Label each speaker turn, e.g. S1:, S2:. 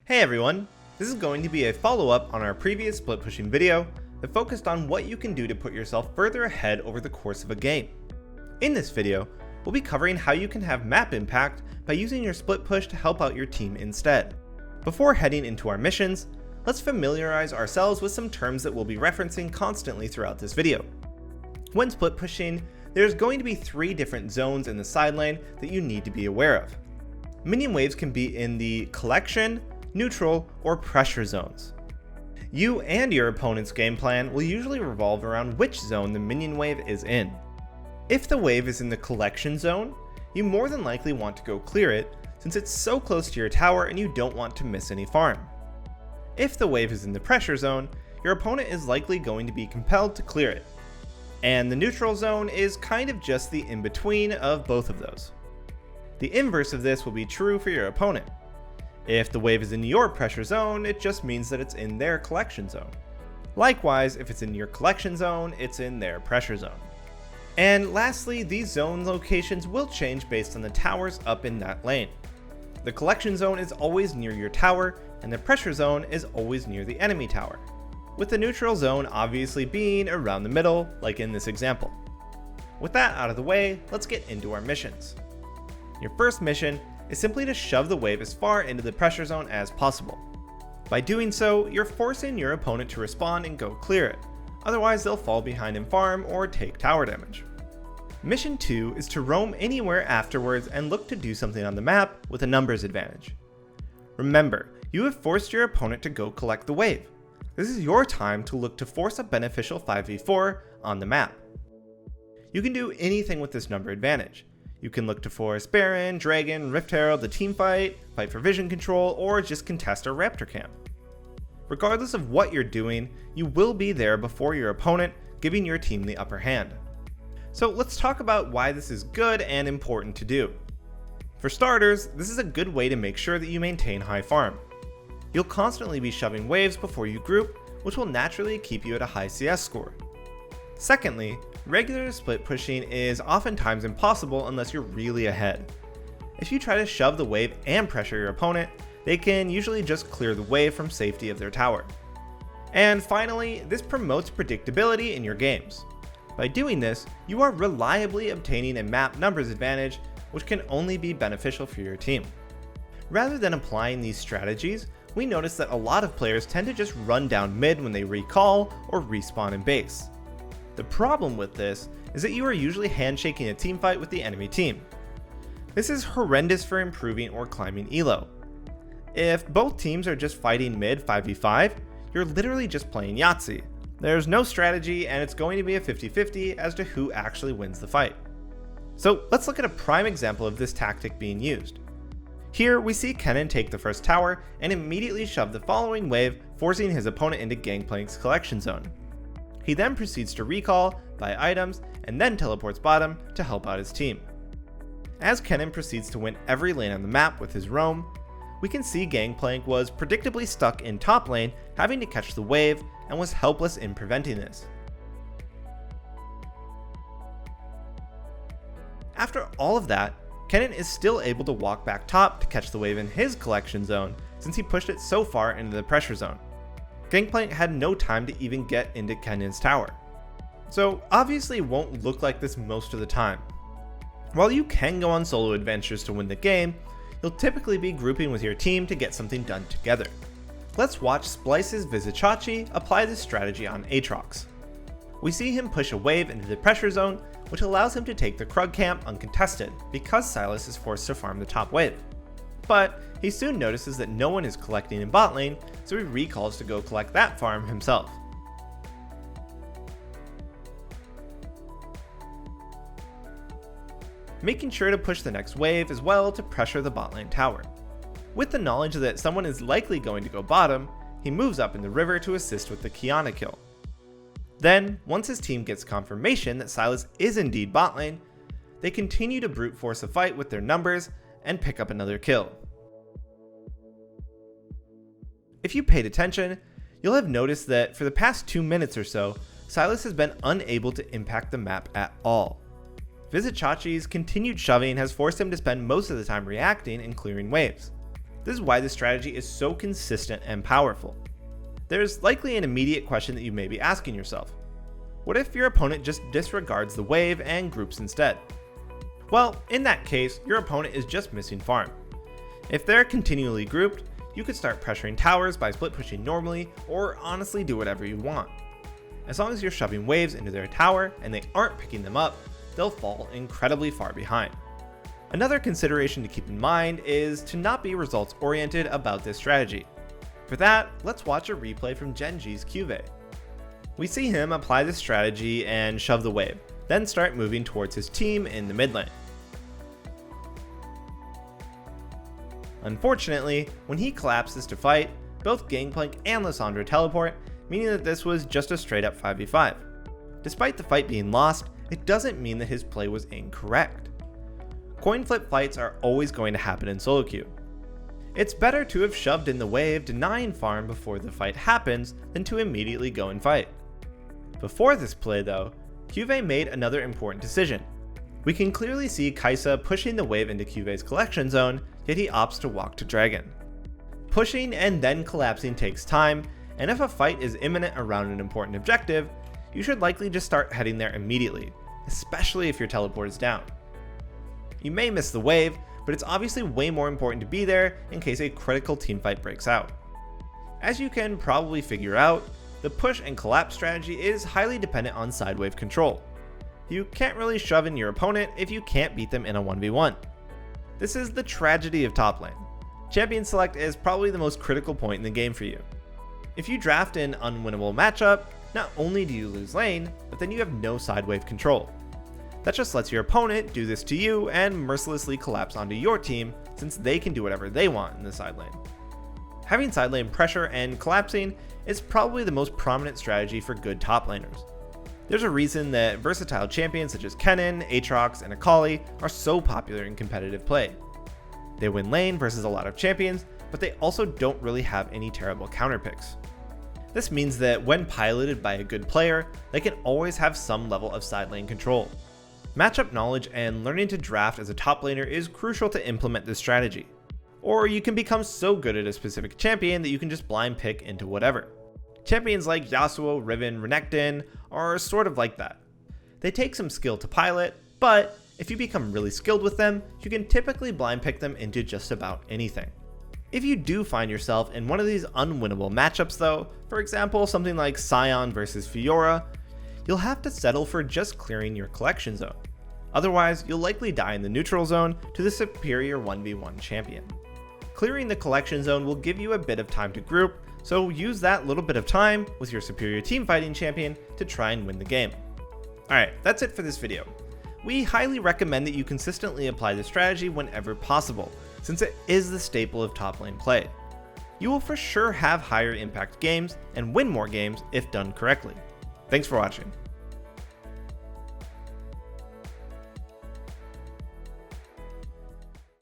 S1: Hey everyone, this is going to be a follow-up on our previous split pushing video that focused on what you can do to put yourself further ahead over the course of a game. In this video, we'll be covering how you can have map impact by using your split push to help out your team instead. Before heading into our missions, let's familiarize ourselves with some terms that we'll be referencing constantly throughout this video. When split pushing, there's going to be 3 different zones in the side lane that you need to be aware of. Minion waves can be in the collection, neutral, or pressure zones. You and your opponent's game plan will usually revolve around which zone the minion wave is in. If the wave is in the collection zone, you more than likely want to go clear it since it's so close to your tower and you don't want to miss any farm. If the wave is in the pressure zone, your opponent is likely going to be compelled to clear it. And the neutral zone is kind of just the in-between of both of those. The inverse of this will be true for your opponent. If the wave is in your pressure zone, it just means that it's in their collection zone. Likewise, if it's in your collection zone, it's in their pressure zone. And lastly, these zone locations will change based on the towers up in that lane. The collection zone is always near your tower, and the pressure zone is always near the enemy tower, with the neutral zone obviously being around the middle, like in this example. With that out of the way, let's get into our missions. Your first mission is simply to shove the wave as far into the pressure zone as possible. By doing so, you're forcing your opponent to respond and go clear it, otherwise they'll fall behind in farm or take tower damage. Mission 2 is to roam anywhere afterwards and look to do something on the map with a numbers advantage. Remember, you have forced your opponent to go collect the wave. This is your time to look to force a beneficial 5v4 on the map. You can do anything with this number advantage. You can look to force Baron, Dragon, Rift Herald, the team fight for vision control, or just contest a Raptor camp. Regardless of what you're doing, you will be there before your opponent, giving your team the upper hand. So let's talk about why this is good and important to do. For starters, this is a good way to make sure that you maintain high farm. You'll constantly be shoving waves before you group, which will naturally keep you at a high CS score. Secondly, regular split pushing is oftentimes impossible unless you're really ahead. If you try to shove the wave and pressure your opponent, they can usually just clear the wave from safety of their tower. And finally, this promotes predictability in your games. By doing this, you are reliably obtaining a map numbers advantage, which can only be beneficial for your team. Rather than applying these strategies, we notice that a lot of players tend to just run down mid when they recall or respawn in base. The problem with this is that you are usually handshaking a teamfight with the enemy team. This is horrendous for improving or climbing elo. If both teams are just fighting mid 5v5, you're literally just playing Yahtzee. There's no strategy and it's going to be a 50-50 as to who actually wins the fight. So let's look at a prime example of this tactic being used. Here we see Kennen take the first tower and immediately shove the following wave, forcing his opponent into Gangplank's collection zone. He then proceeds to recall, buy items, and then teleports bottom to help out his team. As Kennen proceeds to win every lane on the map with his roam, we can see Gangplank was predictably stuck in top lane, having to catch the wave, and was helpless in preventing this. After all of that, Kennen is still able to walk back top to catch the wave in his collection zone since he pushed it so far into the pressure zone. Gangplank had no time to even get into Kennen's tower. So obviously it won't look like this most of the time. While you can go on solo adventures to win the game, you'll typically be grouping with your team to get something done together. Let's watch Splice's Vizichachi apply this strategy on Aatrox. We see him push a wave into the pressure zone, which allows him to take the Krug camp uncontested because Sylas is forced to farm the top wave. But he soon notices that no one is collecting in bot lane, so he recalls to go collect that farm himself. Making sure to push the next wave as well to pressure the bot lane tower. With the knowledge that someone is likely going to go bottom, he moves up in the river to assist with the Kiana kill. Then, once his team gets confirmation that Sylas is indeed bot lane, they continue to brute force a fight with their numbers and pick up another kill. If you paid attention, you'll have noticed that for the past 2 minutes or so, Sylas has been unable to impact the map at all. Vizichachi's continued shoving has forced him to spend most of the time reacting and clearing waves. This is why this strategy is so consistent and powerful. There's likely an immediate question that you may be asking yourself. What if your opponent just disregards the wave and groups instead? Well, in that case, your opponent is just missing farm. If they're continually grouped, you could start pressuring towers by split pushing normally, or honestly do whatever you want. As long as you're shoving waves into their tower and they aren't picking them up, they'll fall incredibly far behind. Another consideration to keep in mind is to not be results oriented about this strategy. For that, let's watch a replay from Gen G's Cuvée. We see him apply this strategy and shove the wave, then start moving towards his team in the mid lane. Unfortunately, when he collapses to fight, both Gangplank and Lissandra teleport, meaning that this was just a straight up 5v5. Despite the fight being lost, it doesn't mean that his play was incorrect. Coin flip fights are always going to happen in solo queue. It's better to have shoved in the wave denying farm before the fight happens than to immediately go and fight. Before this play though, Cuvée made another important decision. We can clearly see Kai'Sa pushing the wave into Cuvée's collection zone, yet he opts to walk to Dragon. Pushing and then collapsing takes time, and if a fight is imminent around an important objective, you should likely just start heading there immediately, especially if your teleport is down. You may miss the wave, but it's obviously way more important to be there in case a critical teamfight breaks out. As you can probably figure out, the push and collapse strategy is highly dependent on side wave control. You can't really shove in your opponent if you can't beat them in a 1v1. This is the tragedy of top lane. Champion select is probably the most critical point in the game for you. If you draft an unwinnable matchup, not only do you lose lane, but then you have no side wave control. That just lets your opponent do this to you and mercilessly collapse onto your team, since they can do whatever they want in the side lane. Having side lane pressure and collapsing is probably the most prominent strategy for good top laners. There's a reason that versatile champions such as Kennen, Aatrox, and Akali are so popular in competitive play. They win lane versus a lot of champions, but they also don't really have any terrible counter picks. This means that when piloted by a good player, they can always have some level of side lane control. Matchup knowledge and learning to draft as a top laner is crucial to implement this strategy. Or you can become so good at a specific champion that you can just blind pick into whatever. Champions like Yasuo, Riven, Renekton are sort of like that. They take some skill to pilot, but if you become really skilled with them, you can typically blind pick them into just about anything. If you do find yourself in one of these unwinnable matchups though, for example something like Sion versus Fiora, you'll have to settle for just clearing your collection zone. Otherwise, you'll likely die in the neutral zone to the superior 1v1 champion. Clearing the collection zone will give you a bit of time to group, so use that little bit of time with your superior team fighting champion to try and win the game. Alright, that's it for this video. We highly recommend that you consistently apply this strategy whenever possible, since it is the staple of top lane play. You will for sure have higher impact games and win more games if done correctly. Thanks for watching.